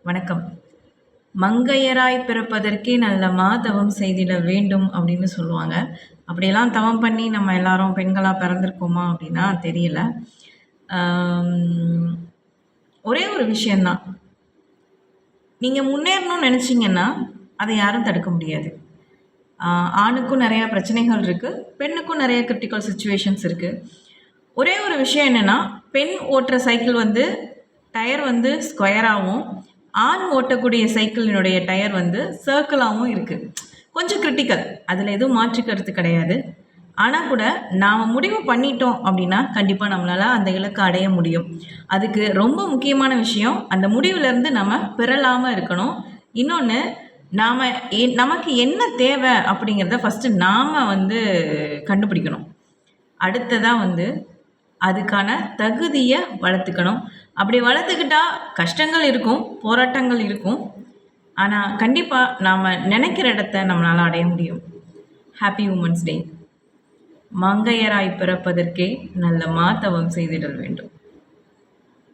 வணக்கம். மங்கையராய் பிறப்பதற்கே நல்ல மாதவம் செய்திட வேண்டும் அப்படின்னு சொல்லுவாங்க. அப்படியெல்லாம் தவம் பண்ணி நம்ம எல்லாரும் பெண்களா பிறந்திருக்கோமா அப்படின்னா தெரியல. ஆம், ஒரே ஒரு விஷயம் தான். நீங்க முன்னேறணும்னு நினைச்சீங்கன்னா, அதை யாரும் தடுக்க முடியாது. ஆணுக்கும் நிறையா பிரச்சனைகள் இருக்கு. பெண்ணுக்கும் நிறைய கிரிட்டிக்கல் சிச்சுவேஷன்ஸ் இருக்கு. ஒரே ஒரு விஷயம் என்னன்னா, பெண் ஓட்டுற சைக்கிள் வந்து டயர் வந்து ஸ்கொயராகவும், ஆண் ஓட்டக்கூடிய சைக்கிளினுடைய டயர் வந்து சர்க்கிளாகவும் இருக்குது. கொஞ்சம் கிரிட்டிக்கல், அதில் எதுவும் மாற்று கருத்து கிடையாது. ஆனால் கூட நாம் முடிவு பண்ணிட்டோம் அப்படின்னா கண்டிப்பாக நம்மளால் அந்த இலக்கை அடைய முடியும். அதுக்கு ரொம்ப முக்கியமான விஷயம், அந்த முடிவுலேருந்து நம்ம பெறலாமல் இருக்கணும். இன்னொன்று, நாம் நமக்கு என்ன தேவை அப்படிங்கிறத ஃபஸ்ட்டு நாம் வந்து கண்டுபிடிக்கணும். அடுத்ததாக வந்து அதுக்கான தகுதியை வளர்த்துக்கணும். அப்படி வளர்த்துக்கிட்டா கஷ்டங்கள் இருக்கும், போராட்டங்கள் இருக்கும். ஆனால் கண்டிப்பாக நாம் நினைக்கிற இடத்த நம்மளால் அடைய முடியும். Happy women's day. மங்கையராய் பிறப்பதற்கே நல்ல மாதவம் செய்திடல் வேண்டும்.